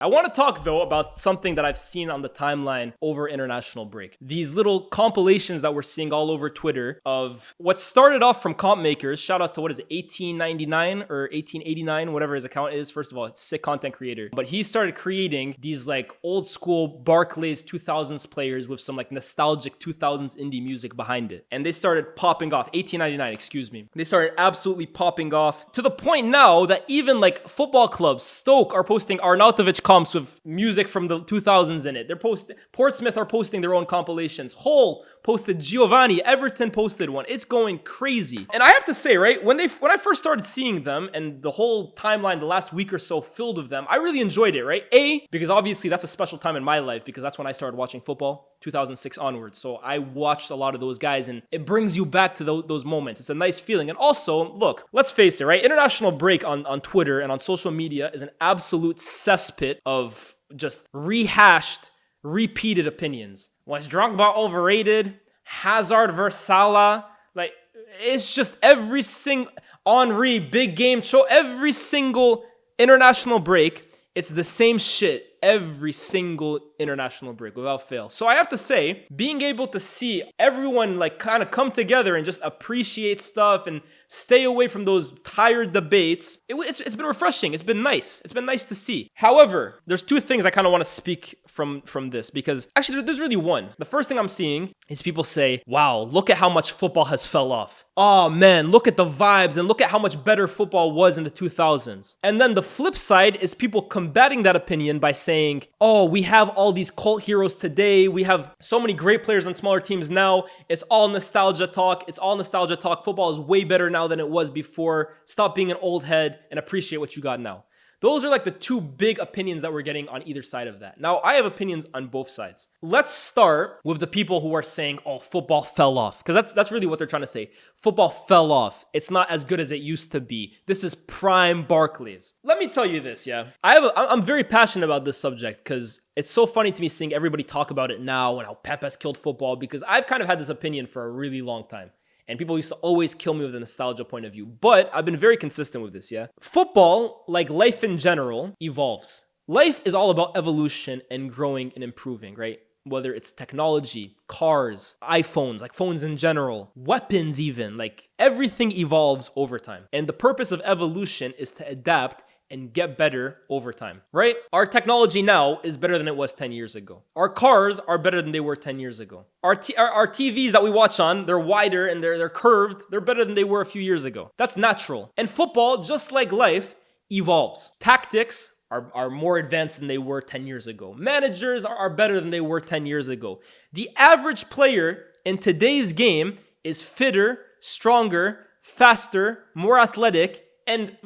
I want to talk, though, about something that I've seen on the timeline over international break. These little compilations that we're seeing all over Twitter of what started off from comp makers. Shout out to, 1899 or 1889, whatever his account is. First of all, sick content creator. But he started creating these like old school Barclays 2000s players with some like nostalgic 2000s indie music behind it. And they started popping off. 1899, excuse me. They started absolutely popping off to the point now that even like football clubs, Stoke are posting Arnautovic comps with music from the 2000s in it. They're posting, Portsmouth are posting their own compilations. Hull posted Giovanni, Everton posted one. It's going crazy. And I have to say, right, when I first started seeing them and the whole timeline the last week or so filled with them, I really enjoyed it, right? Because obviously that's a special time in my life because that's when I started watching football, 2006 onwards. So I watched a lot of those guys and it brings you back to those moments. It's a nice feeling. And also, look, let's face it, right? International break on Twitter and on social media is an absolute cesspit of just rehashed, repeated opinions. Was Drogba overrated? Hazard versus Salah? Like, it's just every single Henry, big game show, every single international break, it's the same shit every single international break without fail. So I have to say, being able to see everyone like kind of come together and just appreciate stuff and stay away from those tired debates, it's been refreshing. It's been nice. It's been nice to see. However, there's two things I kind of want to speak from this because actually there's really one. The first thing I'm seeing is people say, wow, look at how much football has fell off. Oh man, look at the vibes and look at how much better football was in the 2000s. And then the flip side is people combating that opinion by saying, oh, we have all these cult heroes today. We have so many great players on smaller teams now. It's all nostalgia talk. Football is way better now than it was before. Stop being an old head and appreciate what you got now. Those are like the two big opinions that we're getting on either side of that. Now, I have opinions on both sides. Let's start with the people who are saying, oh, football fell off. Because that's really what they're trying to say. Football fell off. It's not as good as it used to be. This is prime Barclays. Let me tell you this, yeah. I'm very passionate about this subject because it's so funny to me seeing everybody talk about it now and how Pep has killed football because I've kind of had this opinion for a really long time. And people used to always kill me with a nostalgia point of view. But I've been very consistent with this, yeah? Football, like life in general, evolves. Life is all about evolution and growing and improving, right? Whether it's technology, cars, iPhones, like phones in general, weapons even, like everything evolves over time. And the purpose of evolution is to adapt and get better over time, right? Our technology now is better than it was 10 years ago. Our cars are better than they were 10 years ago. Our TVs that we watch on, they're wider and they're curved. They're better than they were a few years ago. That's natural. And football, just like life, evolves. Tactics are more advanced than they were 10 years ago. Managers are better than they were 10 years ago. The average player in today's game is fitter, stronger, faster, more athletic, and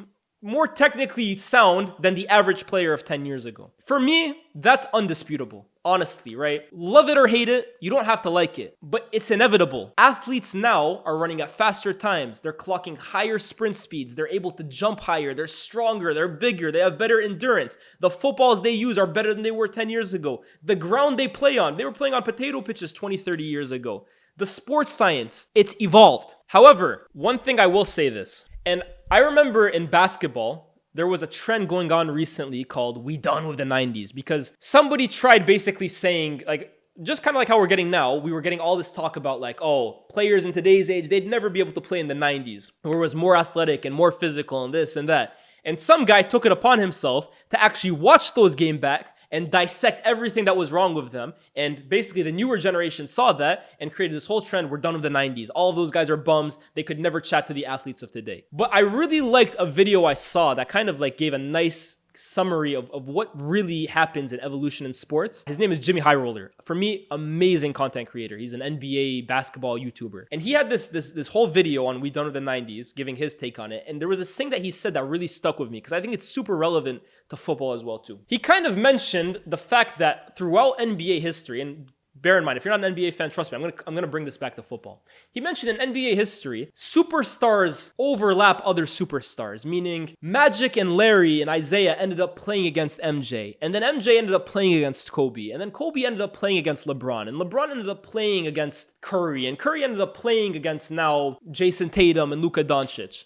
more technically sound than the average player of 10 years ago. For me, that's undisputable, honestly, right? Love it or hate it, you don't have to like it, but it's inevitable. Athletes now are running at faster times. They're clocking higher sprint speeds. They're able to jump higher. They're stronger. They're bigger. They have better endurance. The footballs they use are better than they were 10 years ago. The ground they play on, they were playing on potato pitches 20, 30 years ago. The sports science, it's evolved. However, one thing I will say this, and I remember in basketball, there was a trend going on recently called "We done with the 90s" because somebody tried basically saying, like, just kind of like how we're getting now, we were getting all this talk about like, oh, players in today's age, they'd never be able to play in the 90s, where it was more athletic and more physical and this and that. And some guy took it upon himself to actually watch those games back and dissect everything that was wrong with them. And basically the newer generation saw that and created this whole trend, we're done with the 90s. All of those guys are bums. They could never chat to the athletes of today. But I really liked a video I saw that kind of like gave a nice summary of what really happens in evolution in sports. His name is Jimmy Highroller. For me, amazing content creator. He's an NBA basketball YouTuber. And he had this whole video on We Done With The 90s, giving his take on it. And there was this thing that he said that really stuck with me because I think it's super relevant to football as well too. He kind of mentioned the fact that throughout NBA history, and bear in mind, if you're not an NBA fan, trust me, I'm gonna bring this back to football. He mentioned in NBA history, superstars overlap other superstars, meaning Magic and Larry and Isaiah ended up playing against MJ, and then MJ ended up playing against Kobe, and then Kobe ended up playing against LeBron, and LeBron ended up playing against Curry, and Curry ended up playing against now Jason Tatum and Luka Doncic.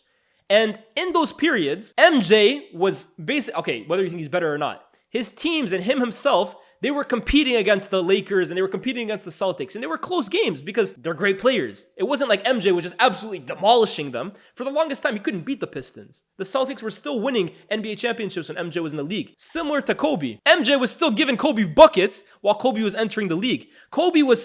And in those periods, MJ was basically, okay, whether you think he's better or not, His teams and him himself, they were competing against the Lakers and they were competing against the Celtics, and they were close games because they're great players. It wasn't like MJ was just absolutely demolishing them. For the longest time, he couldn't beat the Pistons. The Celtics were still winning NBA championships when MJ was in the league. Similar to Kobe. MJ was still giving Kobe buckets while Kobe was entering the league.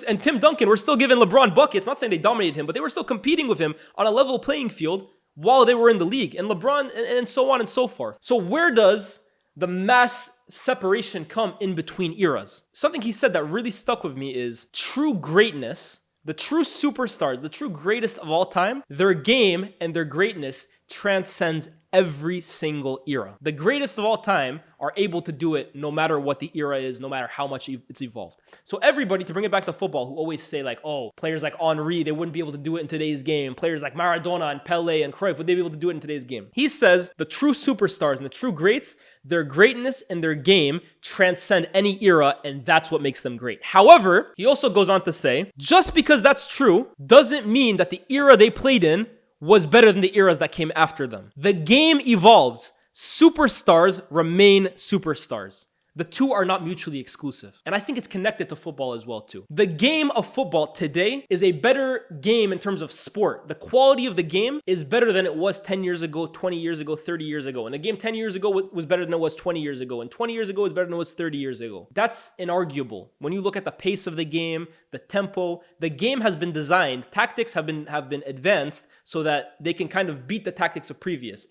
And Tim Duncan were still giving LeBron buckets. Not saying they dominated him, but they were still competing with him on a level playing field while they were in the league. And LeBron and so on and so forth. So where does the mass separation come in between eras? Something he said that really stuck with me is true greatness, the true superstars, the true greatest of all time, their game and their greatness transcends every single era. The greatest of all time are able to do it no matter what the era is, no matter how much it's evolved. So everybody, to bring it back to football, who always say like, oh, players like Henry, they wouldn't be able to do it in today's game. Players like Maradona and Pele and Cruyff, would they be able to do it in today's game? He says the true superstars and the true greats, their greatness and their game transcend any era, and that's what makes them great. However, he also goes on to say, just because that's true doesn't mean that the era they played in was better than the eras that came after them. The game evolves. Superstars remain superstars. The two are not mutually exclusive. And I think it's connected to football as well too. The game of football today is a better game in terms of sport. The quality of the game is better than it was 10 years ago, 20 years ago, 30 years ago. And the game 10 years ago was better than it was 20 years ago. And 20 years ago was better than it was 30 years ago. That's inarguable. When you look at the pace of the game, the tempo, the game has been designed, tactics have been advanced so that they can kind of beat the tactics of previous.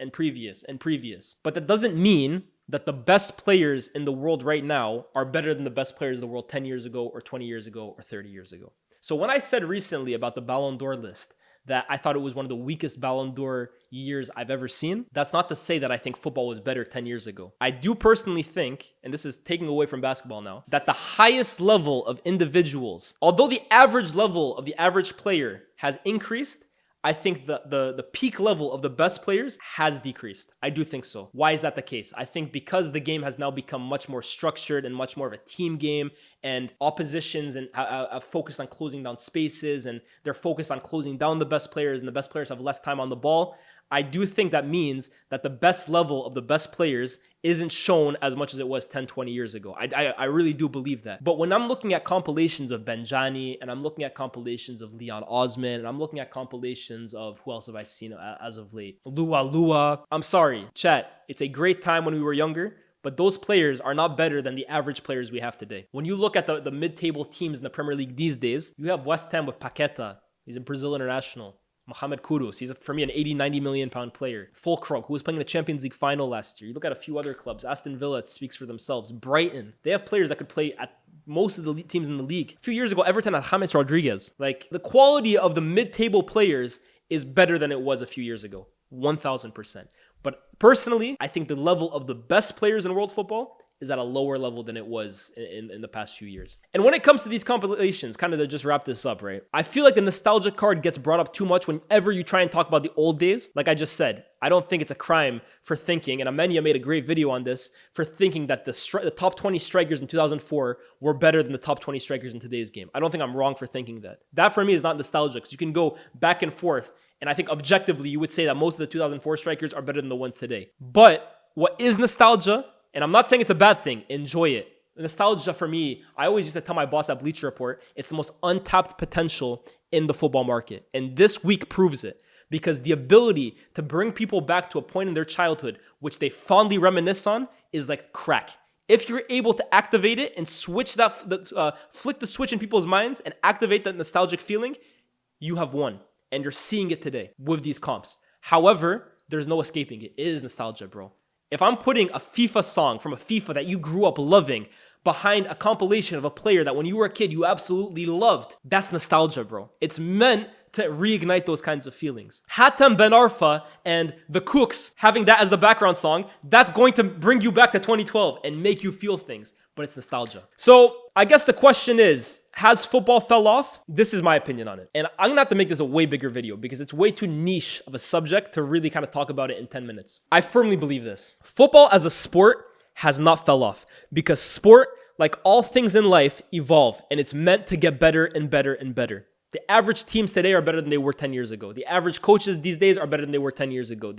But that doesn't mean that the best players in the world right now are better than the best players in the world 10 years ago or 20 years ago or 30 years ago. So when I said recently about the Ballon d'Or list that I thought it was one of the weakest Ballon d'Or years I've ever seen, that's not to say that I think football was better 10 years ago. I do personally think, and this is taking away from basketball now, that the highest level of individuals, although the average level of the average player has increased, I think the peak level of the best players has decreased. I do think so. Why is that the case? I think because the game has now become much more structured and much more of a team game, and oppositions and have focused on closing down spaces, and they're focused on closing down the best players, and the best players have less time on the ball. I do think that means that the best level of the best players isn't shown as much as it was 10, 20 years ago. I really do believe that. But when I'm looking at compilations of Benjani, and I'm looking at compilations of Leon Osman, and I'm looking at compilations of, who else have I seen as of late? Lua. I'm sorry, chat. It's a great time when we were younger, but those players are not better than the average players we have today. When you look at the mid-table teams in the Premier League these days, you have West Ham with Paqueta. He's a Brazil international. Mohamed Kudus, he's for me an 80, 90 million pound player. Fulkrug, who was playing in the Champions League final last year. You look at a few other clubs. Aston Villa, it speaks for themselves. Brighton, they have players that could play at most of the teams in the league. A few years ago, Everton had James Rodriguez. Like, the quality of the mid-table players is better than it was a few years ago. 1000%. But personally, I think the level of the best players in world football is at a lower level than it was in the past few years. And when it comes to these compilations, kind of to just wrap this up, right? I feel like the nostalgia card gets brought up too much whenever you try and talk about the old days. Like I just said, I don't think it's a crime for thinking, and Amenia made a great video on this, for thinking that the top 20 strikers in 2004 were better than the top 20 strikers in today's game. I don't think I'm wrong for thinking that. That for me is not nostalgia, because you can go back and forth, and I think objectively you would say that most of the 2004 strikers are better than the ones today. But what is nostalgia? And I'm not saying it's a bad thing. Enjoy it. Nostalgia for me, I always used to tell my boss at Bleacher Report, it's the most untapped potential in the football market. And this week proves it. Because the ability to bring people back to a point in their childhood which they fondly reminisce on is like crack. If you're able to activate it and switch flick the switch in people's minds and activate that nostalgic feeling, you have won. And you're seeing it today with these comps. However, there's no escaping it. It is nostalgia, bro. If I'm putting a FIFA song from a FIFA that you grew up loving behind a compilation of a player that when you were a kid you absolutely loved, that's nostalgia, bro. It's meant to reignite those kinds of feelings. Hatem Ben Arfa and the Cooks having that as the background song, that's going to bring you back to 2012 and make you feel things, but it's nostalgia. So I guess the question is, has football fell off? This is my opinion on it. And I'm gonna have to make this a way bigger video because it's way too niche of a subject to really kind of talk about it in 10 minutes. I firmly believe this. Football as a sport has not fell off because sport, like all things in life, evolve and it's meant to get better and better and better. The average teams today are better than they were 10 years ago. The average coaches these days are better than they were 10 years ago.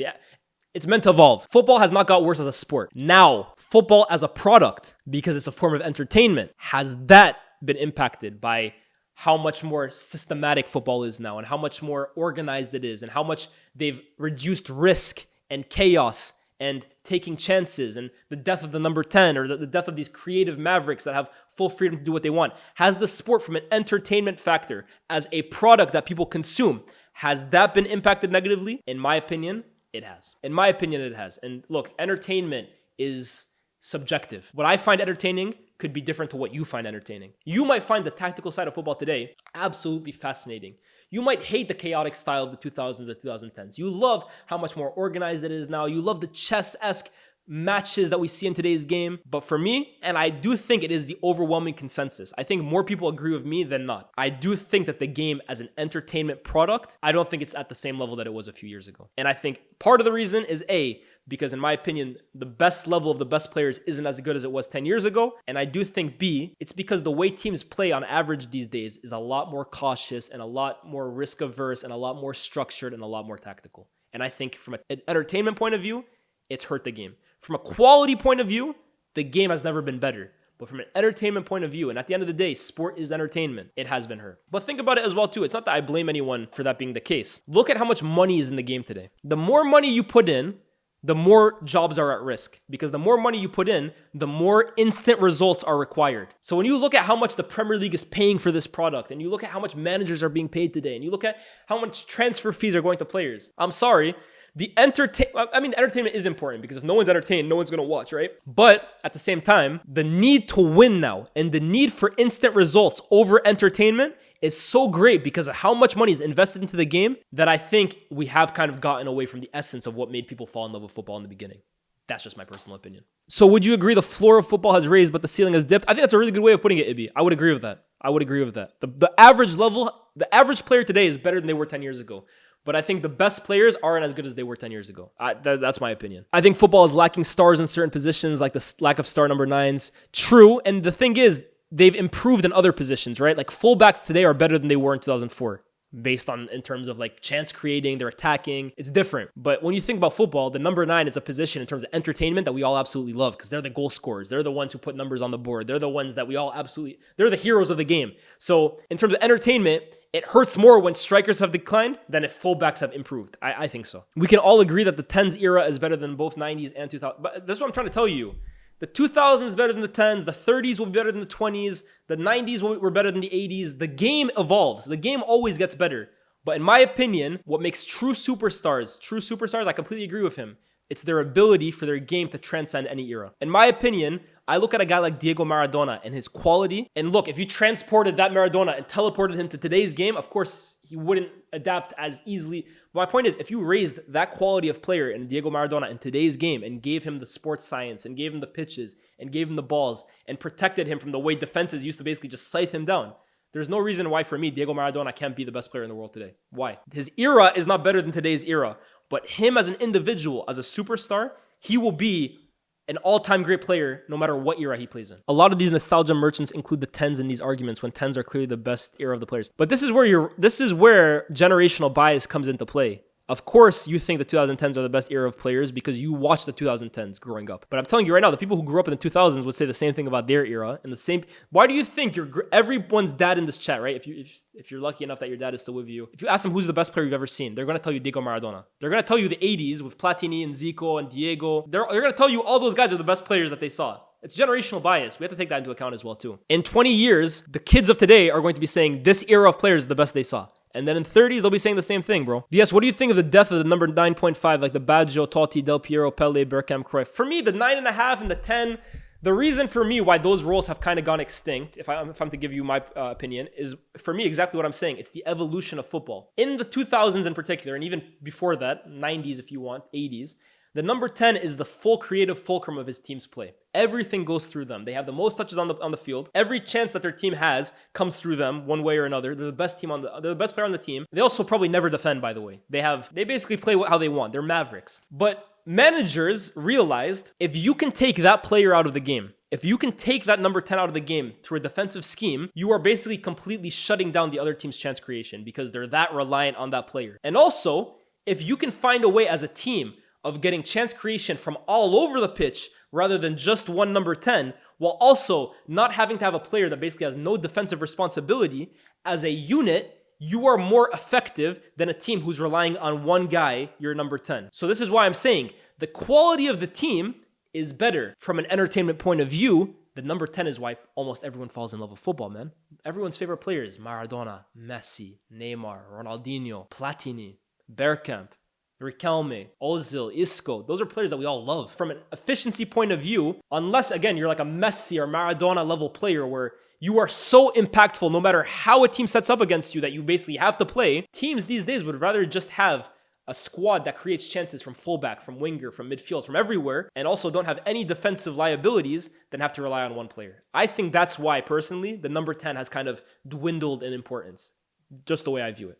It's meant to evolve. Football has not got worse as a sport. Now, football as a product, because it's a form of entertainment, has that been impacted by how much more systematic football is now and how much more organized it is and how much they've reduced risk and chaos and taking chances and the death of the number 10 or the death of these creative mavericks that have full freedom to do what they want. Has the sport from an entertainment factor as a product that people consume, has that been impacted negatively? In my opinion, it has. In my opinion, it has. And look, entertainment is subjective. What I find entertaining could be different to what you find entertaining. You might find the tactical side of football today absolutely fascinating. You might hate the chaotic style of the 2000s or 2010s. You love how much more organized it is now. You love the chess-esque matches that we see in today's game. But for me, and I do think it is the overwhelming consensus, I think more people agree with me than not. I do think that the game as an entertainment product, I don't think it's at the same level that it was a few years ago. And I think part of the reason is because in my opinion, the best level of the best players isn't as good as it was 10 years ago. And I do think B, it's because the way teams play on average these days is a lot more cautious and a lot more risk averse and a lot more structured and a lot more tactical. And I think from an entertainment point of view, it's hurt the game. From a quality point of view, the game has never been better. But from an entertainment point of view, and at the end of the day, sport is entertainment, it has been hurt. But think about it as well too. It's not that I blame anyone for that being the case. Look at how much money is in the game today. The more money you put in, the more jobs are at risk, because the more money you put in, the more instant results are required. So when you look at how much the Premier League is paying for this product, and you look at how much managers are being paid today, and you look at how much transfer fees are going to players, I'm sorry, entertainment is important, because if no one's entertained, no one's going to watch, right? But at the same time, the need to win now and the need for instant results over entertainment is so great because of how much money is invested into the game that I think we have kind of gotten away from the essence of what made people fall in love with football in the beginning. That's just my personal opinion. So would you agree the floor of football has raised, but the ceiling has dipped? I think that's a really good way of putting it, Ibi. I would agree with that. The average level, the average player today is better than they were 10 years ago. But I think the best players aren't as good as they were 10 years ago. That's my opinion. I think football is lacking stars in certain positions, like the lack of star number 9s. True, and the thing is, they've improved in other positions, right? Like fullbacks today are better than they were in 2004. Based on in terms of like chance creating, they're attacking. It's different. But when you think about football, the number 9 is a position in terms of entertainment that we all absolutely love because they're the goal scorers. They're the ones who put numbers on the board. They're the ones that they're the heroes of the game. So in terms of entertainment, it hurts more when strikers have declined than if fullbacks have improved. I think so. We can all agree that the 10s era is better than both 90s and 2000s. But that's what I'm trying to tell you. The 2000s is better than the 10s. The 30s will be better than the 20s. The 90s were better than the 80s. The game evolves. The game always gets better. But in my opinion, what makes true superstars, I completely agree with him. It's their ability for their game to transcend any era. In my opinion, I look at a guy like Diego Maradona and his quality. And look, if you transported that Maradona and teleported him to today's game, of course, he wouldn't adapt as easily. But my point is, if you raised that quality of player in Diego Maradona in today's game and gave him the sports science and gave him the pitches and gave him the balls and protected him from the way defenses used to basically just scythe him down, there's no reason why, for me, Diego Maradona can't be the best player in the world today. Why? His era is not better than today's era. But him as an individual, as a superstar, he will be an all-time great player no matter what era he plays in. A lot of these nostalgia merchants include the 10s in these arguments when 10s are clearly the best era of the players. But this is where generational bias comes into play. Of course, you think the 2010s are the best era of players because you watched the 2010s growing up. But I'm telling you right now, the people who grew up in the 2000s would say the same thing about their era. And the same. Why do you think everyone's dad in this chat, right? If you're lucky enough that your dad is still with you, if you ask them who's the best player you've ever seen, they're going to tell you Diego Maradona. They're going to tell you the 80s with Platini and Zico and Diego. They're going to tell you all those guys are the best players that they saw. It's generational bias. We have to take that into account as well too. In 20 years, the kids of today are going to be saying this era of players is the best they saw. And then in 30s, they'll be saying the same thing, bro. DS, what do you think of the death of the number 9.5, like the Baggio, Totti, Del Piero, Pele, Bergkamp, Cruyff? For me, the 9.5 and the 10, the reason for me why those roles have kind of gone extinct, if I'm to give you my opinion, is for me exactly what I'm saying. It's the evolution of football. In the 2000s in particular, and even before that, 90s if you want, 80s, the number 10 is the full creative fulcrum of his team's play. Everything goes through them. They have the most touches on the field. Every chance that their team has comes through them one way or another. They're the best they're the best player on the team. They also probably never defend, by the way. They basically play how they want. They're mavericks. But managers realized if you can take that player out of the game, if you can take that number 10 out of the game through a defensive scheme, you are basically completely shutting down the other team's chance creation because they're that reliant on that player. And also, if you can find a way as a team of getting chance creation from all over the pitch rather than just one number 10, while also not having to have a player that basically has no defensive responsibility, as a unit, you are more effective than a team who's relying on one guy, your number 10. So this is why I'm saying the quality of the team is better from an entertainment point of view. The number 10 is why almost everyone falls in love with football, man. Everyone's favorite players: Maradona, Messi, Neymar, Ronaldinho, Platini, Bergkamp, Riquelme, Ozil, Isco. Those are players that we all love. From an efficiency point of view, unless, again, you're like a Messi or Maradona level player where you are so impactful no matter how a team sets up against you that you basically have to play, teams these days would rather just have a squad that creates chances from fullback, from winger, from midfield, from everywhere, and also don't have any defensive liabilities than have to rely on one player. I think that's why, personally, the number 10 has kind of dwindled in importance, just the way I view it.